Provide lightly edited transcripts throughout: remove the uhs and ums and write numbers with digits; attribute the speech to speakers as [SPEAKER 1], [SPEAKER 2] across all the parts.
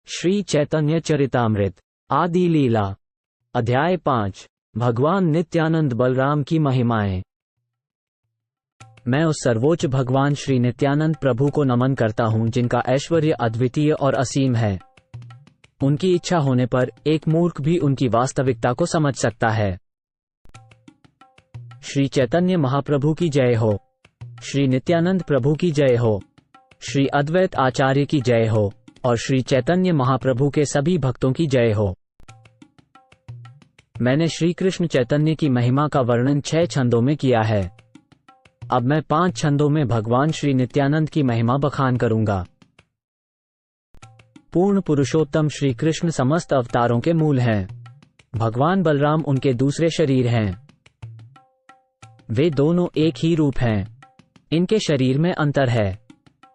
[SPEAKER 1] श्री चैतन्य चरितामृत आदि लीला अध्याय 5 भगवान नित्यानंद बलराम की महिमाएं। मैं उस सर्वोच्च भगवान श्री नित्यानंद प्रभु को नमन करता हूं जिनका ऐश्वर्य अद्वितीय और असीम है। उनकी इच्छा होने पर एक मूर्ख भी उनकी वास्तविकता को समझ सकता है। श्री चैतन्य महाप्रभु की जय हो। श्री नित्यानंद प्रभु की जय हो। श्री अद्वैत आचार्य की जय हो और श्री चैतन्य महाप्रभु के सभी भक्तों की जय हो। मैंने श्री कृष्ण चैतन्य की महिमा का वर्णन 6 छंदों में किया है। अब मैं 5 छंदों में भगवान श्री नित्यानंद की महिमा बखान करूंगा। पूर्ण पुरुषोत्तम श्री कृष्ण समस्त अवतारों के मूल हैं। भगवान बलराम उनके दूसरे शरीर हैं। वे दोनों एक ही रूप हैं। इनके शरीर में अंतर है।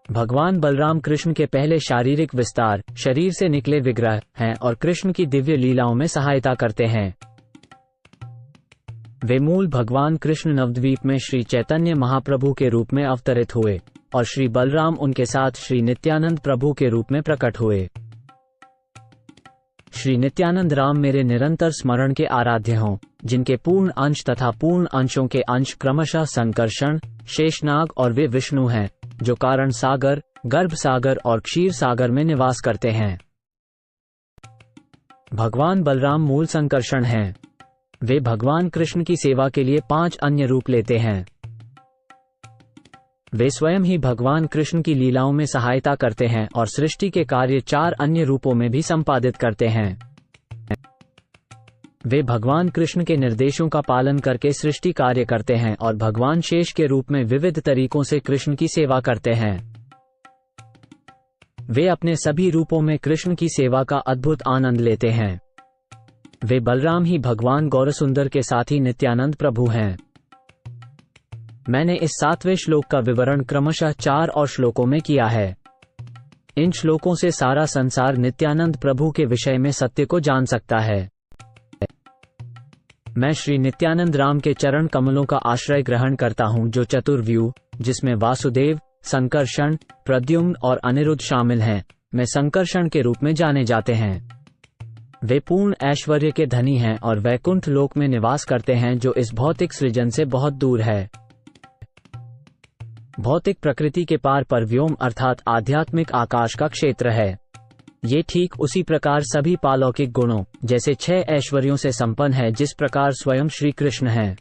[SPEAKER 1] भगवान बलराम कृष्ण के पहले शारीरिक विस्तार, शरीर से निकले विग्रह हैं और कृष्ण की दिव्य लीलाओं में सहायता करते हैं। वे मूल भगवान कृष्ण नवद्वीप में श्री चैतन्य महाप्रभु के रूप में अवतरित हुए और श्री बलराम उनके साथ श्री नित्यानंद प्रभु के रूप में प्रकट हुए। श्री नित्यानंद राम मेरे निरंतर स्मरण के आराध्य हों, जिनके पूर्ण अंश तथा पूर्ण अंशों के अंश क्रमशः संकर्षण, शेषनाग और वे विष्णु हैं, जो कारण सागर, गर्भ सागर और क्षीर सागर में निवास करते हैं। भगवान बलराम मूल संकर्षण हैं। वे भगवान कृष्ण की सेवा के लिए 5 अन्य रूप लेते हैं। वे स्वयं ही भगवान कृष्ण की लीलाओं में सहायता करते हैं और सृष्टि के कार्य 4 अन्य रूपों में भी संपादित करते हैं। वे भगवान कृष्ण के निर्देशों का पालन करके सृष्टि कार्य करते हैं और भगवान शेष के रूप में विविध तरीकों से कृष्ण की सेवा करते हैं। वे अपने सभी रूपों में कृष्ण की सेवा का अद्भुत आनंद लेते हैं। वे बलराम ही भगवान गौरसुंदर के साथी नित्यानंद प्रभु हैं। मैंने इस 7वें श्लोक का विवरण क्रमशः 4 और श्लोकों में किया है। इन श्लोकों से सारा संसार नित्यानंद प्रभु के विषय में सत्य को जान सकता है। मैं श्री नित्यानंद राम के चरण कमलों का आश्रय ग्रहण करता हूं, जो चतुर्व्यूह, जिसमें वासुदेव, संकर्षण, प्रद्युम्न और अनिरुद्ध शामिल हैं, में संकर्षण के रूप में जाने जाते हैं। वे पूर्ण ऐश्वर्य के धनी हैं और वैकुंठ लोक में निवास करते हैं, जो इस भौतिक सृजन से बहुत दूर है। भौतिक प्रकृति के पार पर व्योम अर्थात आध्यात्मिक आकाश का क्षेत्र है। ये ठीक उसी प्रकार सभी पालौकिक गुणों जैसे 6 ऐश्वर्यों से संपन्न है, जिस प्रकार स्वयं श्री कृष्ण हैं।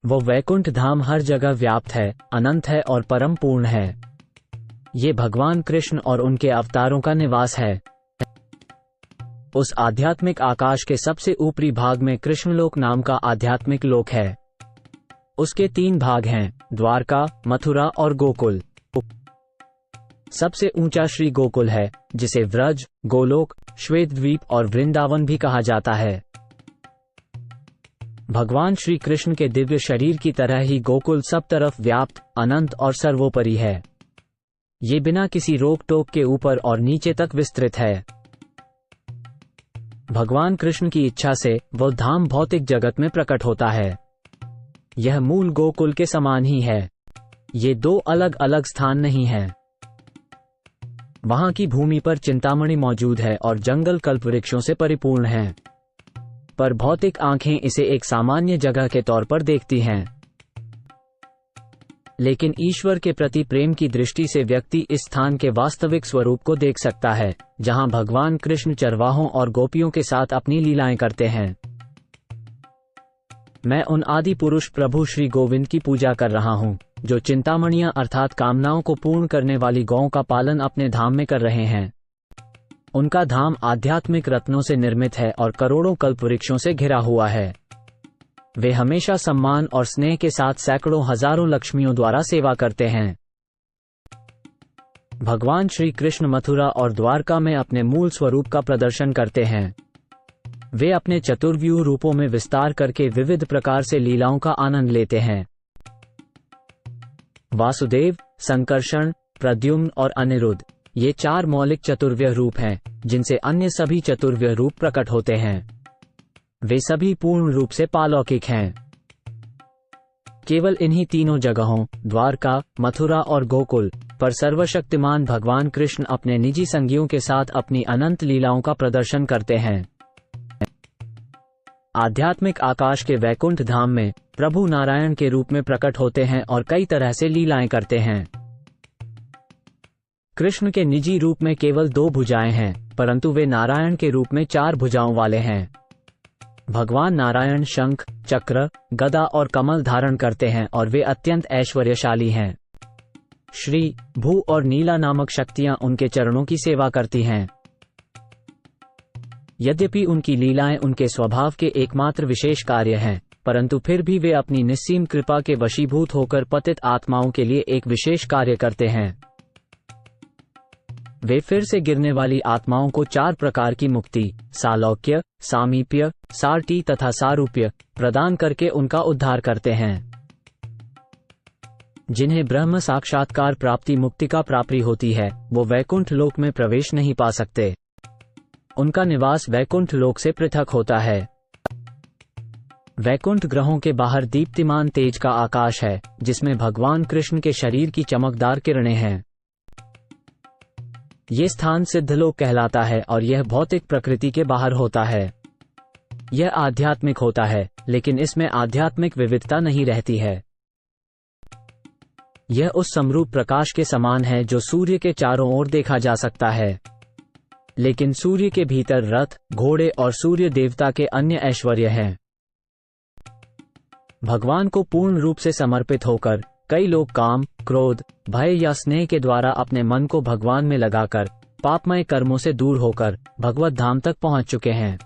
[SPEAKER 1] वो वैकुंठ धाम हर जगह व्याप्त है, अनंत है और परम पूर्ण है। ये भगवान कृष्ण और उनके अवतारों का निवास है। उस आध्यात्मिक आकाश के सबसे ऊपरी भाग में कृष्णलोक नाम का आध्यात्मिक लोक है। उसके 3 भाग हैं, द्वारका, मथुरा और गोकुल। सबसे ऊंचा श्री गोकुल है, जिसे व्रज, गोलोक, श्वेतद्वीप और वृंदावन भी कहा जाता है। भगवान श्री कृष्ण के दिव्य शरीर की तरह ही गोकुल सब तरफ व्याप्त, अनंत और सर्वोपरि है। ये बिना किसी रोक टोक के ऊपर और नीचे तक विस्तृत है। भगवान कृष्ण की इच्छा से वो धाम भौतिक जगत में प्रकट होता है। यह मूल गोकुल के समान ही है। ये 2 अलग अलग स्थान नहीं हैं। वहां की भूमि पर चिंतामणि मौजूद है और जंगल कल्पवृक्षों से परिपूर्ण है, पर भौतिक आंखें इसे एक सामान्य जगह के तौर पर देखती हैं। लेकिन ईश्वर के प्रति प्रेम की दृष्टि से व्यक्ति इस स्थान के वास्तविक स्वरूप को देख सकता है, जहां भगवान कृष्ण चरवाहों और गोपियों के साथ अपनी लीलाएं करते हैं। मैं उन आदि पुरुष प्रभु श्री गोविंद की पूजा कर रहा हूं, जो चिंतामणियां अर्थात कामनाओं को पूर्ण करने वाली गौओं का पालन अपने धाम में कर रहे हैं। उनका धाम आध्यात्मिक रत्नों से निर्मित है और करोड़ों कल्पवृक्षों से घिरा हुआ है। वे हमेशा सम्मान और स्नेह के साथ सैकड़ों हजारों लक्ष्मियों द्वारा सेवा करते हैं। भगवान श्री कृष्ण मथुरा और द्वारका में अपने मूल स्वरूप का प्रदर्शन करते हैं। वे अपने चतुर्व्यूह रूपों में विस्तार करके विविध प्रकार से लीलाओं का आनंद लेते हैं। वासुदेव, संकर्षण, प्रद्युम्न और अनिरुद्ध, ये 4 मौलिक चतुर्व्यूह रूप हैं, जिनसे अन्य सभी चतुर्व्यूह रूप प्रकट होते हैं। वे सभी पूर्ण रूप से पालौकिक हैं। केवल इन्हीं तीनों जगहों द्वारका, मथुरा और गोकुल पर सर्वशक्तिमान भगवान कृष्ण अपने निजी संगियों के साथ अपनी अनंत लीलाओं का प्रदर्शन करते हैं। आध्यात्मिक आकाश के वैकुंठ धाम में प्रभु नारायण के रूप में प्रकट होते हैं और कई तरह से लीलाएं करते हैं। कृष्ण के निजी रूप में केवल 2 भुजाएं हैं, परंतु वे नारायण के रूप में 4 भुजाओं वाले हैं। भगवान नारायण शंख, चक्र, गदा और कमल धारण करते हैं और वे अत्यंत ऐश्वर्यशाली हैं। श्री, भू और नीला नामक शक्तियां उनके चरणों की सेवा करती हैं। यद्यपि उनकी लीलाएं उनके स्वभाव के एकमात्र विशेष कार्य हैं, परंतु फिर भी वे अपनी निस्सीम कृपा के वशीभूत होकर पतित आत्माओं के लिए एक विशेष कार्य करते हैं। वे फिर से गिरने वाली आत्माओं को 4 प्रकार की मुक्ति, सालोक्य, सामीप्य, सारटी तथा सारूप्य प्रदान करके उनका उद्धार करते हैं। जिन्हें ब्रह्म साक्षात्कार प्राप्ति मुक्ति का प्राप्ति होती है, वो वैकुंठ लोक में प्रवेश नहीं पा सकते। उनका निवास वैकुंठ लोक से पृथक होता है। वैकुंठ ग्रहों के बाहर दीप्तिमान तेज का आकाश है, जिसमें भगवान कृष्ण के शरीर की चमकदार किरणें हैं। ये स्थान सिद्धलोक कहलाता है और यह भौतिक प्रकृति के बाहर होता है। यह आध्यात्मिक होता है, लेकिन इसमें आध्यात्मिक विविधता नहीं रहती है। यह उस समरूप प्रकाश के समान है जो सूर्य के चारों ओर देखा जा सकता है, लेकिन सूर्य के भीतर रथ, घोड़े और सूर्य देवता के अन्य ऐश्वर्य हैं। भगवान को पूर्ण रूप से समर्पित होकर कई लोग काम, क्रोध, भय या स्नेह के द्वारा अपने मन को भगवान में लगाकर पापमय कर्मों से दूर होकर भगवत धाम तक पहुंच चुके हैं।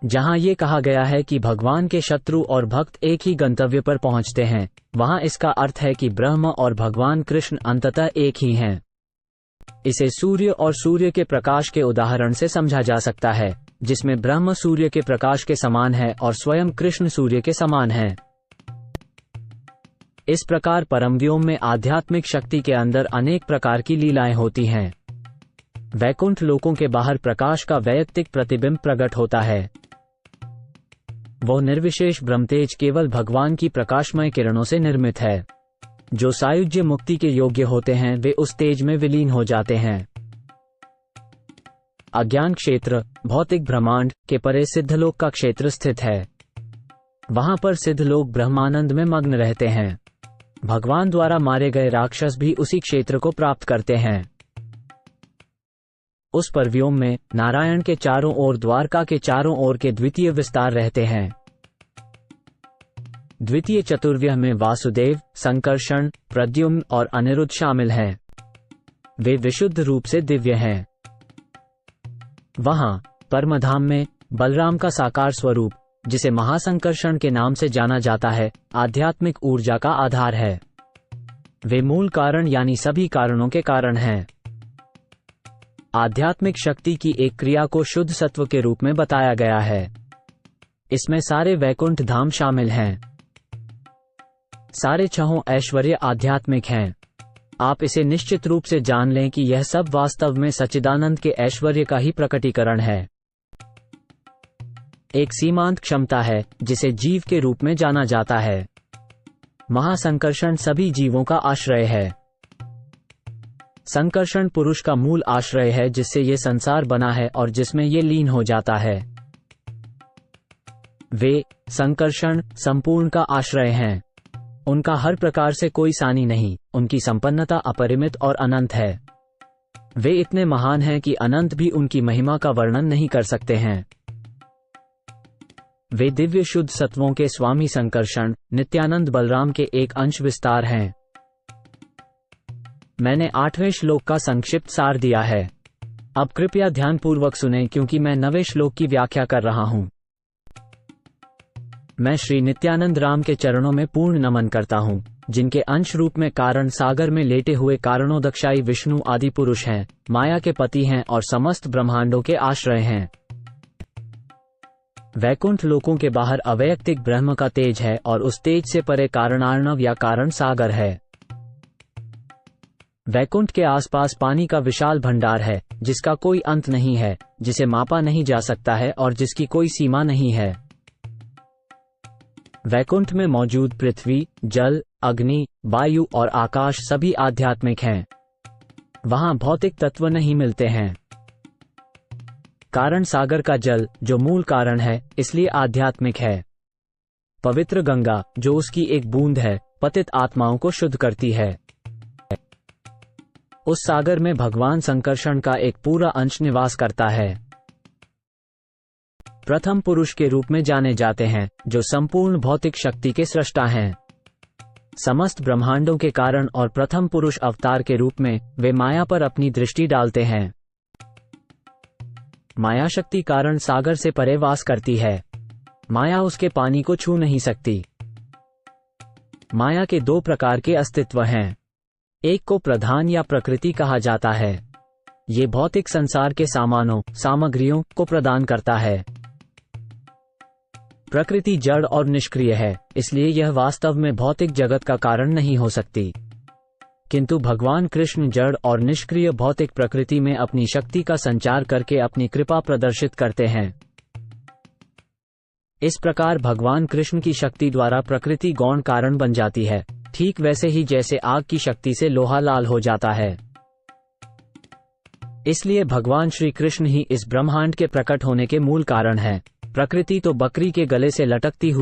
[SPEAKER 1] जहां ये कहा गया है कि भगवान के शत्रु और भक्त एक ही गंतव्य पर पहुंचते हैं, वहां इसका अर्थ है कि ब्रह्म और भगवान कृष्ण अंततः एक ही हैं। इसे सूर्य और सूर्य के प्रकाश के उदाहरण से समझा जा सकता है, जिसमें ब्रह्म सूर्य के प्रकाश के समान है और स्वयं कृष्ण सूर्य के समान है। इस प्रकार परमव्योम में आध्यात्मिक शक्ति के अंदर अनेक प्रकार की लीलाएं होती हैं। वैकुंठ लोकों के बाहर प्रकाश का वैयक्तिक प्रतिबिंब प्रकट होता है। वो निर्विशेष ब्रह्मतेज केवल भगवान की प्रकाशमय किरणों से निर्मित है। जो सायुज्य मुक्ति के योग्य होते हैं, वे उस तेज में विलीन हो जाते हैं। अज्ञान क्षेत्र, भौतिक ब्रह्मांड के परे सिद्धलोक का क्षेत्र स्थित है। वहां पर सिद्ध लोग ब्रह्मानंद में मग्न रहते हैं। भगवान द्वारा मारे गए राक्षस भी उसी क्षेत्र को प्राप्त करते हैं। उस परव्योम में नारायण के चारों ओर द्वारका के चारों ओर के द्वितीय विस्तार रहते हैं। द्वितीय चतुर्व्यूह में वासुदेव, संकर्षण, प्रद्युम्न और अनिरुद्ध शामिल हैं। वे विशुद्ध रूप से दिव्य हैं। वहां परमधाम में बलराम का साकार स्वरूप, जिसे महासंकर्षण के नाम से जाना जाता है, आध्यात्मिक ऊर्जा का आधार है। वे मूल कारण यानी सभी कारणों के कारण हैं। आध्यात्मिक शक्ति की एक क्रिया को शुद्ध सत्व के रूप में बताया गया है। इसमें सारे वैकुंठ धाम शामिल हैं। सारे 6 ऐश्वर्य आध्यात्मिक हैं। आप इसे निश्चित रूप से जान लें कि यह सब वास्तव में सच्चिदानंद के ऐश्वर्य का ही प्रकटीकरण है। एक सीमांत क्षमता है जिसे जीव के रूप में जाना जाता है। महासंकर्षण सभी जीवों का आश्रय है। संकर्षण पुरुष का मूल आश्रय है, जिससे ये संसार बना है और जिसमें ये लीन हो जाता है। वे संकर्षण संपूर्ण का आश्रय हैं। उनका हर प्रकार से कोई सानी नहीं। उनकी संपन्नता अपरिमित और अनंत है। वे इतने महान हैं कि अनंत भी उनकी महिमा का वर्णन नहीं कर सकते हैं। वे दिव्य शुद्ध सत्वों के स्वामी संकर्षण, नित्यानंद बलराम के एक अंश विस्तार हैं। मैंने 8वें श्लोक का संक्षिप्त सार दिया है। अब कृपया ध्यानपूर्वक सुनें, क्योंकि मैं 9वें श्लोक की व्याख्या कर रहा हूं। मैं श्री नित्यानंद राम के चरणों में पूर्ण नमन करता हूं, जिनके अंश रूप में कारण सागर में लेटे हुए कारणोदक्षाई विष्णु आदि पुरुष हैं, माया के पति हैं और समस्त ब्रह्मांडों के आश्रय हैं। वैकुंठ लोकों के बाहर अवैयक्तिक ब्रह्म का तेज है और उस तेज से परे कारणार्णव या कारण सागर है। वैकुंठ के आसपास पानी का विशाल भंडार है, जिसका कोई अंत नहीं है, जिसे मापा नहीं जा सकता है और जिसकी कोई सीमा नहीं है। वैकुंठ में मौजूद पृथ्वी, जल, अग्नि, वायु और आकाश सभी आध्यात्मिक हैं। वहां भौतिक तत्व नहीं मिलते हैं। कारण सागर का जल, जो मूल कारण है, इसलिए आध्यात्मिक है। पवित्र गंगा, जो उसकी एक बूंद है, पतित आत्माओं को शुद्ध करती है। उस सागर में भगवान संकर्षण का एक पूरा अंश निवास करता है। प्रथम पुरुष के रूप में जाने जाते हैं, जो संपूर्ण भौतिक शक्ति के सृष्टा हैं। समस्त ब्रह्मांडों के कारण और प्रथम पुरुष अवतार के रूप में वे माया पर अपनी दृष्टि डालते हैं। माया शक्ति कारण सागर से परे वास करती है। माया उसके पानी को छू नहीं सकती। माया के दो प्रकार के अस्तित्व हैं। एक को प्रधान या प्रकृति कहा जाता है। ये भौतिक संसार के सामानों, सामग्रियों को प्रदान करता है। प्रकृति जड़ और निष्क्रिय है, इसलिए यह वास्तव में भौतिक जगत का कारण नहीं हो सकती। किंतु भगवान कृष्ण जड़ और निष्क्रिय भौतिक प्रकृति में अपनी शक्ति का संचार करके अपनी कृपा प्रदर्शित करते हैं। इस प्रकार भगवान कृष्ण की शक्ति द्वारा प्रकृति गौण कारण बन जाती है, ठीक वैसे ही जैसे आग की शक्ति से लोहा लाल हो जाता है। इसलिए भगवान श्री कृष्ण ही इस ब्रह्मांड के प्रकट होने के मूल कारण हैं। प्रकृति तो बकरी के गले से लटकती हुई